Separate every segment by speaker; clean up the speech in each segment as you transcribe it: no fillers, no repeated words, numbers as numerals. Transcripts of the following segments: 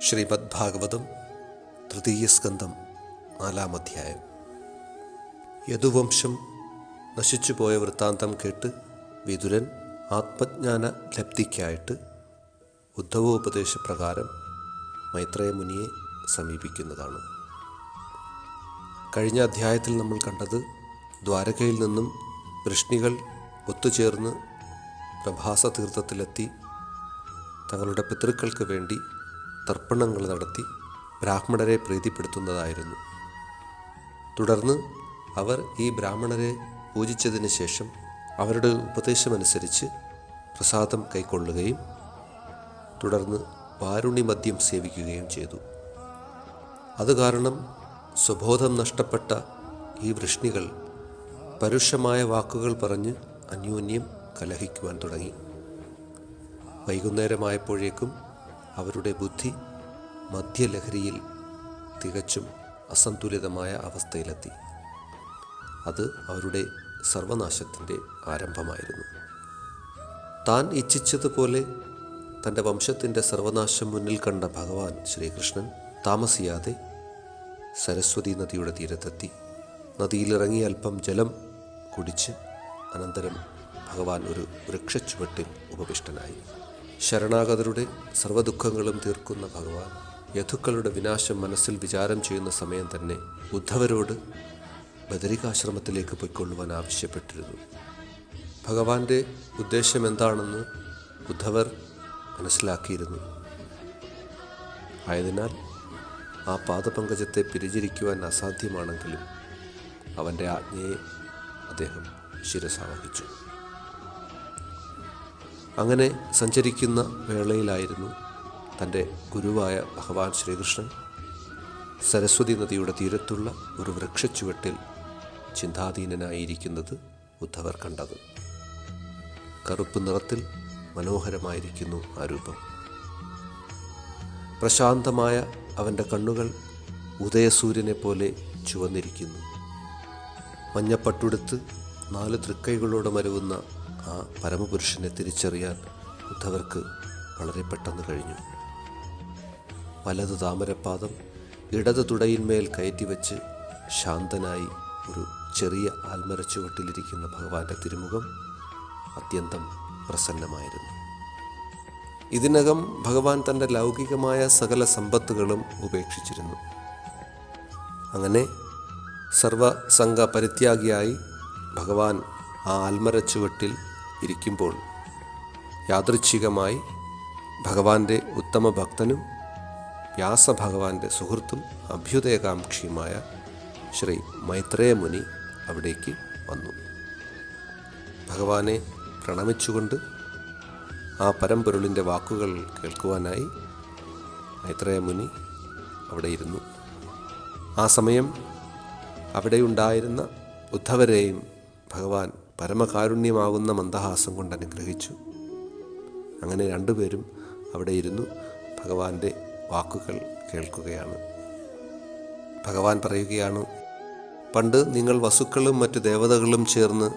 Speaker 1: ശ്രീമദ് ഭാഗവതം തൃതീയ സ്കന്ധം 4-ാം അധ്യായം. യദുവംശം നശിച്ചുപോയ വൃത്താന്തം കേട്ട് വിതുരൻ ആത്മജ്ഞാന ലബ്ധിക്കായിട്ട് ഉദ്ധവോപദേശപ്രകാരം മൈത്രേയ മുനിയെ സമീപിക്കുന്നതാണ്. കഴിഞ്ഞ അധ്യായത്തിൽ നമ്മൾ കണ്ടത് ദ്വാരകയിൽ നിന്നും വൃഷ്ണികൾ ഒത്തുചേർന്ന് പ്രഭാസ തീർത്ഥത്തിലെത്തി തങ്ങളുടെ പിതൃക്കൾക്ക് വേണ്ടി തർപ്പണങ്ങൾ നടത്തി ബ്രാഹ്മണരെ പ്രീതിപ്പെടുത്തുന്നതായിരുന്നു. തുടർന്ന് അവർ ഈ ബ്രാഹ്മണരെ പൂജിച്ചതിന് ശേഷം അവരുടെ ഉപദേശമനുസരിച്ച് പ്രസാദം കൈക്കൊള്ളുകയും തുടർന്ന് വാരുണി മദ്യം സേവിക്കുകയും ചെയ്തു. അത് കാരണം സ്വബോധം നഷ്ടപ്പെട്ട ഈ വൃഷ്ണികൾ പരുഷമായ വാക്കുകൾ പറഞ്ഞ് അന്യോന്യം കലഹിക്കുവാൻ തുടങ്ങി. വൈകുന്നേരമായപ്പോഴേക്കും അവരുടെ ബുദ്ധി മദ്യലഹരിയിൽ തികച്ചും അസന്തുലിതമായ അവസ്ഥയിലെത്തി. അത് അവരുടെ സർവനാശത്തിൻ്റെ ആരംഭമായിരുന്നു. താൻ ഇച്ഛിച്ചതുപോലെ തൻ്റെ വംശത്തിൻ്റെ സർവനാശം മുന്നിൽ കണ്ട ഭഗവാൻ ശ്രീകൃഷ്ണൻ താമസിയാതെ സരസ്വതി നദിയുടെ തീരത്തെത്തി. നദിയിലിറങ്ങി അല്പം ജലം കുടിച്ച് അനന്തരം ഭഗവാൻ ഒരു വൃക്ഷച്ചുവട്ടിൽ ഉപവിഷ്ടനായി. ശരണാഗതരുടെ സർവ്വദുഃഖങ്ങളും തീർക്കുന്ന ഭഗവാൻ യദുക്കളുടെ വിനാശം മനസ്സിൽ വിചാരം ചെയ്യുന്ന സമയം തന്നെ ഉദ്ധവരോട് ബദരികാശ്രമത്തിലേക്ക് പോയിക്കൊള്ളുവാൻ ആവശ്യപ്പെട്ടിരുന്നു. ഭഗവാന്റെ ഉദ്ദേശം എന്താണെന്ന് ഉദ്ധവർ മനസ്സിലാക്കിയിരുന്നു. ആയതിനാൽ ആ പാദപങ്കജത്തെ പിരിചരിക്കുവാൻ അസാധ്യമാണെങ്കിലും അവൻ്റെ ആജ്ഞയെ അദ്ദേഹം ശിരസാവഹിച്ചു. അങ്ങനെ സഞ്ചരിക്കുന്ന വേളയിലായിരുന്നു തൻ്റെ ഗുരുവായ ഭഗവാൻ ശ്രീകൃഷ്ണൻ സരസ്വതി നദിയുടെ തീരത്തുള്ള ഒരു വൃക്ഷച്ചുവട്ടിൽ ചിന്താധീനനായിരിക്കുന്നത് ഉദ്ധവർ കണ്ടത്. കറുപ്പ് നിറത്തിൽ മനോഹരമായിരിക്കുന്നു ആ രൂപം. പ്രശാന്തമായ അവൻ്റെ കണ്ണുകൾ ഉദയസൂര്യനെ പോലെ ചുവന്നിരിക്കുന്നു. മഞ്ഞപ്പട്ടുടുത്ത് 4 തൃക്കൈകളോട് മരുവുന്ന ആ പരമപുരുഷനെ തിരിച്ചറിയാൻ ഉദ്ധവർക്ക് വളരെ പെട്ടെന്ന് കഴിഞ്ഞു. വലത് താമരപ്പാദം ഇടത് തുടയിന്മേൽ കയറ്റിവെച്ച് ശാന്തനായി ഒരു ചെറിയ ആൽമരച്ചുവട്ടിലിരിക്കുന്ന ഭഗവാന്റെ തിരുമുഖം അത്യന്തം പ്രസന്നമായിരുന്നു. ഇതിനകം ഭഗവാൻ തൻ്റെ ലൗകികമായ സകല സമ്പത്തുകളും ഉപേക്ഷിച്ചിരുന്നു. അങ്ങനെ സർവസംഘ പരിത്യാഗിയായി ഭഗവാൻ ആ ആൽമരച്ചുവട്ടിൽ ഇരിക്കുമ്പോൾ യാദൃച്ഛികമായി ഭഗവാന്റെ ഉത്തമ ഭക്തനും വ്യാസഭഗവാന്റെ സുഹൃത്തും അഭ്യുദയകാംക്ഷിയുമായ ശ്രീ മൈത്രേയ മുനി അവിടേക്ക് വന്നു. ഭഗവാനെ പ്രണമിച്ചുകൊണ്ട് ആ പരമ്പൊരുളിൻ്റെ വാക്കുകൾ കേൾക്കുവാനായി മൈത്രേയ മുനി അവിടെ ഇരുന്നു. ആ സമയം അവിടെയുണ്ടായിരുന്ന ഉദ്ധവരെയും ഭഗവാൻ പരമകാരുണ്യമാകുന്ന മന്ദഹാസം കൊണ്ട് അനുഗ്രഹിച്ചു. അങ്ങനെ രണ്ടുപേരും അവിടെ ഇരുന്നു ഭഗവാന്റെ വാക്കുകൾ കേൾക്കുകയാണ്. ഭഗവാൻ പറയുകയാണ്, പണ്ട് നിങ്ങൾ വസുക്കളും മറ്റു ദേവതകളും ചേർന്ന്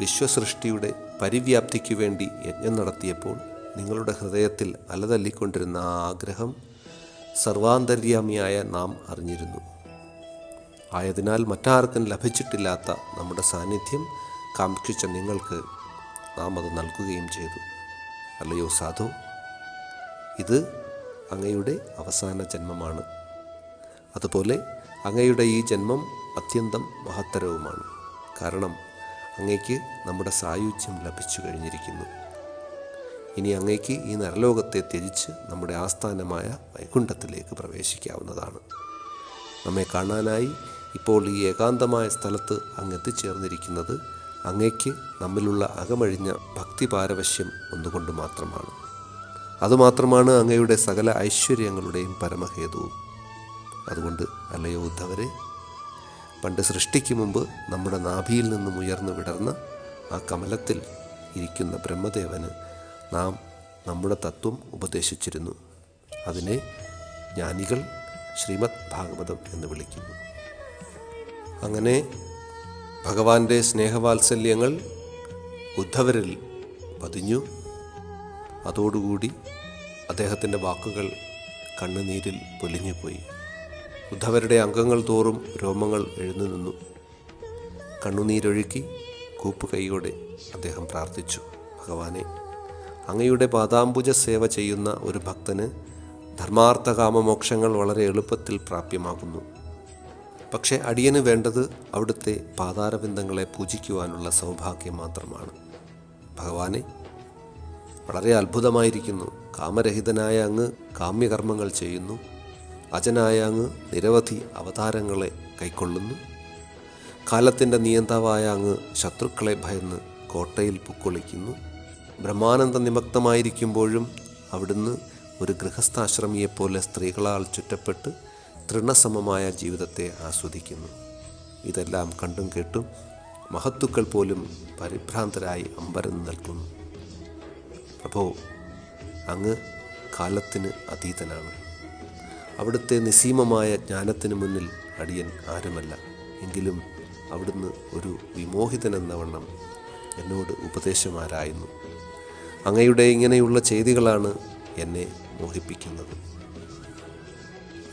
Speaker 1: വിശ്വസൃഷ്ടിയുടെ പരിവ്യാപ്തിക്കു വേണ്ടി യജ്ഞം നടത്തിയപ്പോൾ നിങ്ങളുടെ ഹൃദയത്തിൽ അലതല്ലിക്കൊണ്ടിരുന്ന ആ ആഗ്രഹം സർവാന്തര്യാമിയായ നാം അറിഞ്ഞിരുന്നു. ആയതിനാൽ മറ്റാർക്കും ലഭിച്ചിട്ടില്ലാത്ത നമ്മുടെ സാന്നിധ്യം കാക്ഷിച്ച നിങ്ങൾക്ക് നാം അത് നൽകുകയും ചെയ്തു. അല്ലയോ സാധു, ഇത് അങ്ങയുടെ അവസാന ജന്മമാണ്. അതുപോലെ അങ്ങയുടെ ഈ ജന്മം അത്യന്തം മഹത്തരവുമാണ്. കാരണം അങ്ങയ്ക്ക് നമ്മുടെ സായുജ്യം ലഭിച്ചു കഴിഞ്ഞിരിക്കുന്നു. ഇനി അങ്ങയ്ക്ക് ഈ നരലോകത്തെ ത്യജിച്ച് നമ്മുടെ ആസ്ഥാനമായ വൈകുണ്ഠത്തിലേക്ക് പ്രവേശിക്കാവുന്നതാണ്. നമ്മെ കാണാനായി ഇപ്പോൾ ഈ ഏകാന്തമായ സ്ഥലത്ത് അങ്ങ് എത്തിച്ചേർന്നിരിക്കുന്നത് അങ്ങയ്ക്ക് നമ്മിലുള്ള അകമഴിഞ്ഞ ഭക്തിപാരവശ്യം ഒന്നുകൊണ്ട് മാത്രമാണ്. അതുമാത്രമാണ് അങ്ങയുടെ സകല ഐശ്വര്യങ്ങളുടെയും പരമഹേതുവും. അതുകൊണ്ട് അല്ലയോ ഉദ്ധവരെ, പണ്ട് സൃഷ്ടിക്ക് മുമ്പ് നമ്മുടെ നാഭിയിൽ നിന്നും ഉയർന്നു വിടർന്ന ആ കമലത്തിൽ ഇരിക്കുന്ന ബ്രഹ്മദേവന് നാം നമ്മുടെ തത്വം ഉപദേശിച്ചിരുന്നു. അതിനെ ജ്ഞാനികൾ ശ്രീമദ് ഭാഗവതം എന്ന് വിളിക്കുന്നു. അങ്ങനെ ഭഗവാന്റെ സ്നേഹവാത്സല്യങ്ങൾ ഉദ്ധവരിൽ പതിഞ്ഞു. അതോടുകൂടി അദ്ദേഹത്തിൻ്റെ വാക്കുകൾ കണ്ണുനീരിൽ പൊലിഞ്ഞുപോയി. ഉദ്ധവരുടെ അംഗങ്ങൾ തോറും രോമങ്ങൾ എഴുന്നു നിന്നു. കണ്ണുനീരൊഴുക്കി കൂപ്പുകൈയോടെ അദ്ദേഹം പ്രാർത്ഥിച്ചു, ഭഗവാനെ, അങ്ങയുടെ പാദാംബുജ സേവ ചെയ്യുന്ന ഒരു ഭക്തന് ധർമാർത്ഥ കാമമോക്ഷങ്ങൾ വളരെ എളുപ്പത്തിൽ പ്രാപ്യമാകുന്നു. പക്ഷേ അടിയന് വേണ്ടത് അവിടുത്തെ പാതാരബിന്ദങ്ങളെ പൂജിക്കുവാനുള്ള സൗഭാഗ്യം മാത്രമാണ്. ഭഗവാനെ, വളരെ അത്ഭുതമായിരിക്കുന്നു. കാമരഹിതനായ അങ്ങ് കാമ്യകർമ്മങ്ങൾ ചെയ്യുന്നു. അജനായ അങ്ങ് നിരവധി അവതാരങ്ങളെ കൈക്കൊള്ളുന്നു. കാലത്തിൻ്റെ നിയന്താവായ അങ്ങ് ശത്രുക്കളെ ഭയന്ന് കോട്ടയിൽ പുക്കൊളിക്കുന്നു. ബ്രഹ്മാനന്ദ നിമഗ്നമായിരിക്കുമ്പോഴും അവിടുന്ന് ഒരു ഗൃഹസ്ഥാശ്രമിയെപ്പോലെ സ്ത്രീകളാൽ ചുറ്റപ്പെട്ട് തൃണസമമായ ജീവിതത്തെ ആസ്വദിക്കുന്നു. ഇതെല്ലാം കണ്ടും കേട്ടും മഹത്തുക്കൾ പോലും പരിഭ്രാന്തരായി അമ്പരന്ന് നിൽക്കുന്നു. പ്രഭോ, അങ്ങ് കാലത്തിന് അതീതനാണ്. അവിടുത്തെ നിസ്സീമമായ ജ്ഞാനത്തിന് മുന്നിൽ അടിയൻ ആരുമല്ല. എങ്കിലും അവിടുന്ന് ഒരു വിമോഹിതനെന്ന വണ്ണം എന്നോട് ഉപദേശമാരായുന്നു. അങ്ങയുടെ ഇങ്ങനെയുള്ള ചെയ്തികളാണ് എന്നെ മോഹിപ്പിക്കുന്നത്.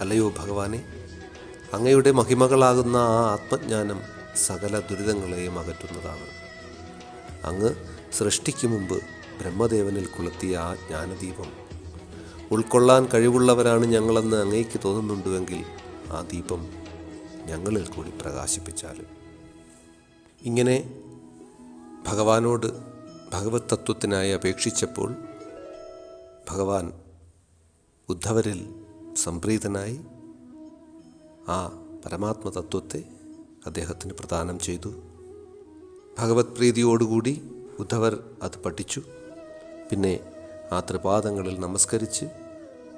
Speaker 1: അല്ലയോ ഭഗവാനെ, അങ്ങയുടെ മഹിമകളാകുന്ന ആ ആത്മജ്ഞാനം സകല ദുരിതങ്ങളെയും അകറ്റുന്നതാണ്. അങ്ങ് സൃഷ്ടിക്ക് മുമ്പ് ബ്രഹ്മദേവനിൽ കൊളുത്തിയ ആ ജ്ഞാനദീപം ഉൾക്കൊള്ളാൻ കഴിവുള്ളവരാണ് ഞങ്ങളെന്ന് അങ്ങേക്ക് തോന്നുന്നുണ്ടുവെങ്കിൽ ആ ദീപം ഞങ്ങളിൽ കൂടി പ്രകാശിപ്പിച്ചാലും. ഇങ്ങനെ ഭഗവാനോട് ഭഗവത് തത്വത്തിനായി അപേക്ഷിച്ചപ്പോൾ ഭഗവാൻ ഉദ്ധവരിൽ സംപ്രീതനായി ആ പരമാത്മതത്വത്തെ അദ്ദേഹത്തിന് പ്രദാനം ചെയ്തു. ഭഗവത് പ്രീതിയോടുകൂടി ഉദ്ധവർ അത് പഠിച്ചു. പിന്നെ ആ ത്രിപാദങ്ങളിൽ നമസ്കരിച്ച്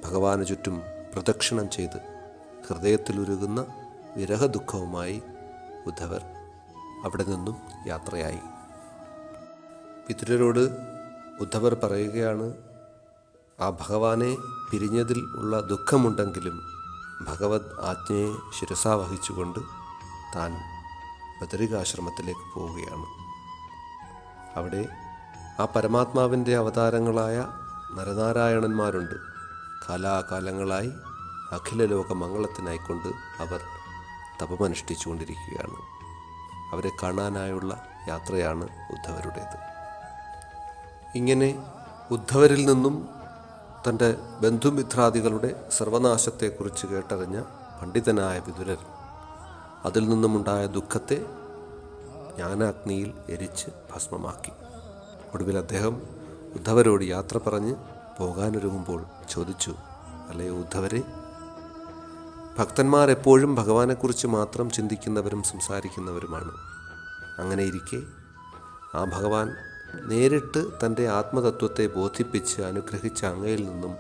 Speaker 1: ഭഗവാന് ചുറ്റും പ്രദക്ഷിണം ചെയ്ത് ഹൃദയത്തിലുരുകുന്ന വിരഹദുഃഖവുമായി ഉദ്ധവർ അവിടെ നിന്നും യാത്രയായി. വിതുരരോട് ഉദ്ധവർ പറയുകയാണ്, ആ ഭഗവാനെ പിരിഞ്ഞതിൽ ഉള്ള ദുഃഖമുണ്ടെങ്കിലും ഭഗവത് ആജ്ഞയെ ശിരസാ വഹിച്ചുകൊണ്ട് താൻ ബദരികാശ്രമത്തിലേക്ക് പോവുകയാണ്. അവിടെ ആ പരമാത്മാവിൻ്റെ അവതാരങ്ങളായ നരനാരായണന്മാരുണ്ട്. കാലാകാലങ്ങളായി അഖില ലോക മംഗളത്തിനായിക്കൊണ്ട് അവർ തപമനുഷ്ഠിച്ചുകൊണ്ടിരിക്കുകയാണ്. അവരെ കാണാനായുള്ള യാത്രയാണ് ഉദ്ധവരുടേത്. ഇങ്ങനെ ഉദ്ധവരിൽ നിന്നും തൻ്റെ ബന്ധുമിത്രാദികളുടെ സർവനാശത്തെക്കുറിച്ച് കേട്ടറിഞ്ഞ പണ്ഡിതനായ വിതുരർ അതിൽ നിന്നുമുണ്ടായ ദുഃഖത്തെ ജ്ഞാനാഗ്നിയിൽ എരിച്ച് ഭസ്മമാക്കി. ഒടുവിൽ അദ്ദേഹം ഉദ്ധവരോട് യാത്ര പറഞ്ഞ് പോകാനൊരുങ്ങുമ്പോൾ ചോദിച്ചു, അല്ലയോ ഉദ്ധവരെ, ഭക്തന്മാരെപ്പോഴും ഭഗവാനെക്കുറിച്ച് മാത്രം ചിന്തിക്കുന്നവരും സംസാരിക്കുന്നവരുമാണ്. അങ്ങനെയിരിക്കെ ആ ഭഗവാൻ നേരിട്ട് തൻ്റെ ആത്മതത്വത്തെ ബോധിപ്പിച്ച് അനുഗ്രഹിച്ച അങ്ങയിൽ നിന്നും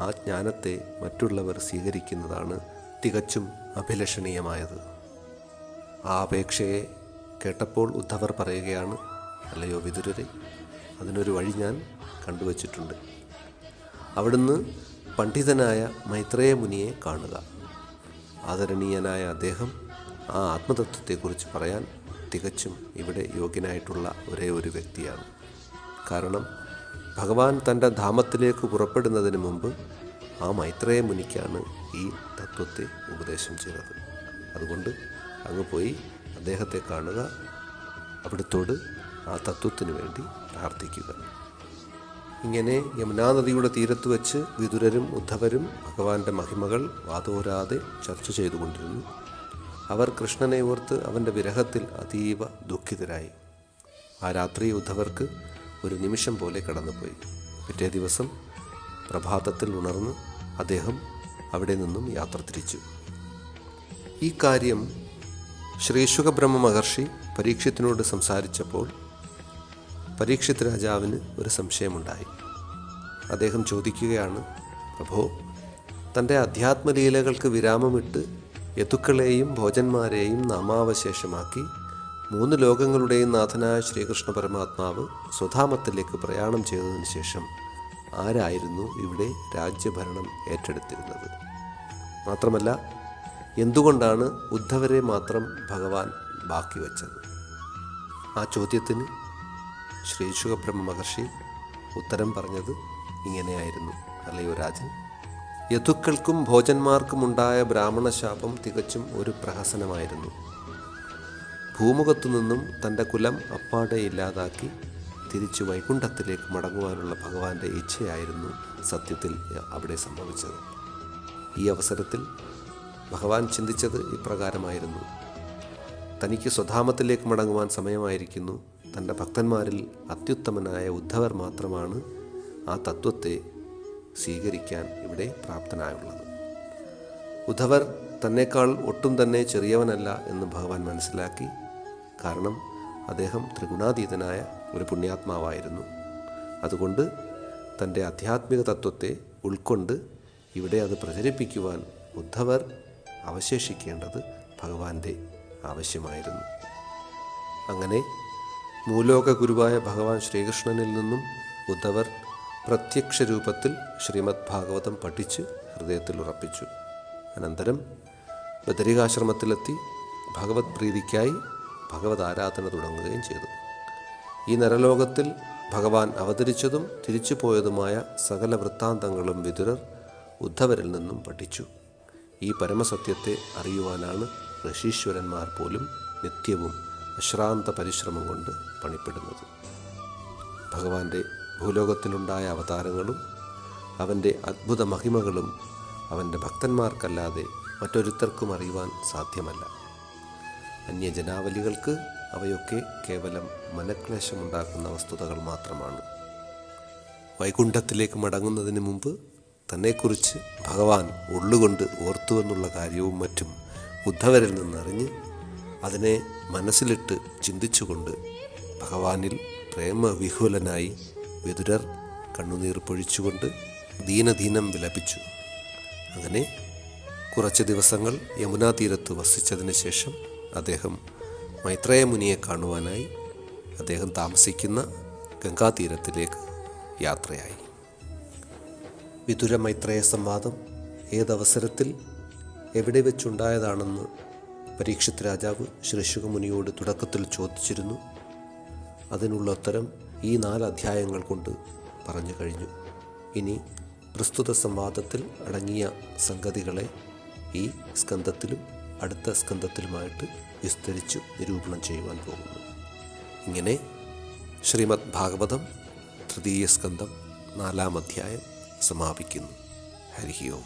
Speaker 1: ആ ജ്ഞാനത്തെ മറ്റുള്ളവർ സ്വീകരിക്കുന്നതാണ് തികച്ചും അഭിലഷണീയമായത്. ആ അപേക്ഷയെ കേട്ടപ്പോൾ ഉദ്ധവർ പറയുകയാണ്, അല്ലയോ വിതുരരെ, അതിനൊരു വഴി ഞാൻ കണ്ടുവച്ചിട്ടുണ്ട്. അവിടുന്ന് പണ്ഡിതനായ മൈത്രേയ മുനിയെ കാണുക. ആദരണീയനായ അദ്ദേഹം ആ ആത്മതത്വത്തെക്കുറിച്ച് പറയാൻ തികച്ചും ഇവിടെ യോഗ്യനായിട്ടുള്ള ഒരേ ഒരു വ്യക്തിയാണ്. കാരണം ഭഗവാൻ തൻ്റെ ധാമത്തിലേക്ക് പുറപ്പെടുന്നതിന് മുമ്പ് ആ മൈത്രേയ മുനിക്കാണ് ഈ തത്വത്തെ ഉപദേശം ചെയ്തത്. അതുകൊണ്ട് അങ്ങ് പോയി അദ്ദേഹത്തെ കാണുക, അവിടുത്തോട് ആ തത്വത്തിന് വേണ്ടി പ്രാർത്ഥിക്കുക. ഇങ്ങനെ യമുനാ നദിയുടെ തീരത്ത് വെച്ച് വിതുരരും ഉദ്ധവരും ഭഗവാന്റെ മഹിമകൾ വാതോരാതെ ചർച്ച ചെയ്തുകൊണ്ടിരുന്നു. അവർ കൃഷ്ണനെ ഓർത്ത് അവൻ്റെ വിരഹത്തിൽ അതീവ ദുഃഖിതരായി. ആ രാത്രി ഉദ്ധവർക്ക് ഒരു നിമിഷം പോലെ കടന്നുപോയി. പിറ്റേ ദിവസം പ്രഭാതത്തിൽ ഉണർന്ന് അദ്ദേഹം അവിടെ നിന്നും യാത്ര തിരിച്ചു. ഈ കാര്യം ശ്രീശുഖബ്രഹ്മ മഹർഷി പരീക്ഷിത്തിനോട് സംസാരിച്ചപ്പോൾ പരീക്ഷിത് രാജാവിന് ഒരു സംശയമുണ്ടായി. അദ്ദേഹം ചോദിക്കുകയാണ്, പ്രഭോ, തൻ്റെ അധ്യാത്മലീലകൾക്ക് വിരാമമിട്ട് യതുക്കളെയും ഭോജന്മാരെയും നാമാവശേഷമാക്കി 3 ലോകങ്ങളുടെയും നാഥനായ ശ്രീകൃഷ്ണ പരമാത്മാവ് സ്വധാമത്തിലേക്ക് പ്രയാണം ചെയ്തതിനു ശേഷം ആരായിരുന്നു ഇവിടെ രാജ്യഭരണം ഏറ്റെടുത്തിരുന്നത്? മാത്രമല്ല, എന്തുകൊണ്ടാണ് ഉദ്ധവരെ മാത്രം ഭഗവാൻ ബാക്കി വച്ചത്? ആ ചോദ്യത്തിന് ശ്രീശുഖബ്രഹ്മ മഹർഷി ഉത്തരം പറഞ്ഞത് ഇങ്ങനെയായിരുന്നു, അല്ലയോ രാജൻ, യദുക്കൾക്കും ഭോജന്മാർക്കുമുണ്ടായ ബ്രാഹ്മണശാപം തികച്ചും ഒരു പ്രഹസനമായിരുന്നു. ഭൂമുഖത്തു നിന്നും തൻ്റെ കുലം അപ്പാടെ ഇല്ലാതാക്കി തിരിച്ചു വൈകുണ്ഠത്തിലേക്ക് മടങ്ങുവാനുള്ള ഭഗവാന്റെ ഇച്ഛയായിരുന്നു സത്യത്തിൽ അവിടെ സംഭവിച്ചത്. ഈ അവസരത്തിൽ ഭഗവാൻ ചിന്തിച്ചത് ഇപ്രകാരമായിരുന്നു: തനിക്ക് സ്വധാമത്തിലേക്ക് മടങ്ങുവാൻ സമയമായിരിക്കുന്നു. തൻ്റെ ഭക്തന്മാരിൽ അത്യുത്തമനായ ഉദ്ധവർ മാത്രമാണ് ആ തത്വത്തെ സ്വീകരിക്കാൻ ഇവിടെ പ്രാപ്തനായുള്ളത്. ഉദ്ധവർ തന്നേക്കാൾ ഒട്ടും തന്നെ ചെറിയവനല്ല എന്ന് ഭഗവാൻ മനസ്സിലാക്കി. കാരണം അദ്ദേഹം ത്രിഗുണാതീതനായ ഒരു പുണ്യാത്മാവായിരുന്നു. അതുകൊണ്ട് തൻ്റെ ആധ്യാത്മിക തത്വത്തെ ഉൾക്കൊണ്ട് ഇവിടെ അത് പ്രചരിപ്പിക്കുവാൻ ഉദ്ധവർ അവശേഷിക്കേണ്ടത് ഭഗവാന്റെ ആവശ്യമായിരുന്നു. അങ്ങനെ മൂലോക ഗുരുവായ ഭഗവാൻ ശ്രീകൃഷ്ണനിൽ നിന്നും ഉദ്ധവർ പ്രത്യക്ഷ രൂപത്തിൽ ശ്രീമദ് ഭാഗവതം പഠിച്ച് ഹൃദയത്തിൽ ഉറപ്പിച്ചു. അനന്തരം ബദരികാശ്രമത്തിലെത്തി ഭഗവത് പ്രീതിക്കായി ഭഗവത് ആരാധന തുടങ്ങുകയും ചെയ്തു. ഈ നരലോകത്തിൽ ഭഗവാൻ അവതരിച്ചതും തിരിച്ചു പോയതുമായ സകല വൃത്താന്തങ്ങളും വിതുരർ ഉദ്ധവരിൽ നിന്നും പഠിച്ചു. ഈ പരമസത്യത്തെ അറിയുവാനാണ് ഋഷീശ്വരന്മാർ പോലും നിത്യവും അശ്രാന്ത പരിശ്രമം കൊണ്ട് പണിപ്പെടുന്നത്. ഭഗവാന്റെ ഭൂലോകത്തിലുണ്ടായ അവതാരങ്ങളും അവൻ്റെ അദ്ഭുത മഹിമകളും അവൻ്റെ ഭക്തന്മാർക്കല്ലാതെ മറ്റൊരുത്തർക്കും അറിയുവാൻ സാധ്യമല്ല. അന്യജനാവലികൾക്ക് അവയൊക്കെ കേവലം മനക്ലേശമുണ്ടാക്കുന്ന വസ്തുതകൾ മാത്രമാണ്. വൈകുണ്ഠത്തിലേക്ക് മടങ്ങുന്നതിന് മുമ്പ് തന്നെക്കുറിച്ച് ഭഗവാൻ ഉള്ളുകൊണ്ട് ഓർത്തുവെന്നുള്ള കാര്യവും മറ്റും ഉദ്ധവരിൽ നിന്നറിഞ്ഞ് അതിനെ മനസ്സിലിട്ട് ചിന്തിച്ചുകൊണ്ട് ഭഗവാനിൽ പ്രേമവിഹുലനായി വിതുരർ കണ്ണുനീർ പൊഴിച്ചുകൊണ്ട് ദീനദീനം വിലപിച്ചു. അങ്ങനെ കുറച്ച് ദിവസങ്ങൾ യമുനാ തീരത്ത് വസിച്ചതിന് ശേഷം അദ്ദേഹം മൈത്രേയ മുനിയെ കാണുവാനായി അദ്ദേഹം താമസിക്കുന്ന ഗംഗാതീരത്തിലേക്ക് യാത്രയായി. വിതുര മൈത്രേയ സംവാദം ഏതവസരത്തിൽ എവിടെ വെച്ചുണ്ടായതാണെന്ന് പരീക്ഷിത് രാജാവ് ശ്രീ ശുകമുനിയോട് തുടക്കത്തിൽ ചോദിച്ചിരുന്നു. അതിനുള്ള ഉത്തരം ഈ 4 അധ്യായങ്ങൾ കൊണ്ട് പറഞ്ഞു കഴിഞ്ഞു. ഇനി പ്രസ്തുത സംവാദത്തിൽ അടങ്ങിയ സംഗതികളെ ഈ സ്കന്ധത്തിലും അടുത്ത സ്കന്ധത്തിലുമായിട്ട് വിസ്തരിച്ചു നിരൂപണം ചെയ്യുവാൻ പോകുന്നു. ഇങ്ങനെ ശ്രീമദ് ഭാഗവതം 3ാം സ്കന്ധം 4ാം അധ്യായം സമാപിക്കുന്നു. ഹരി ഓം.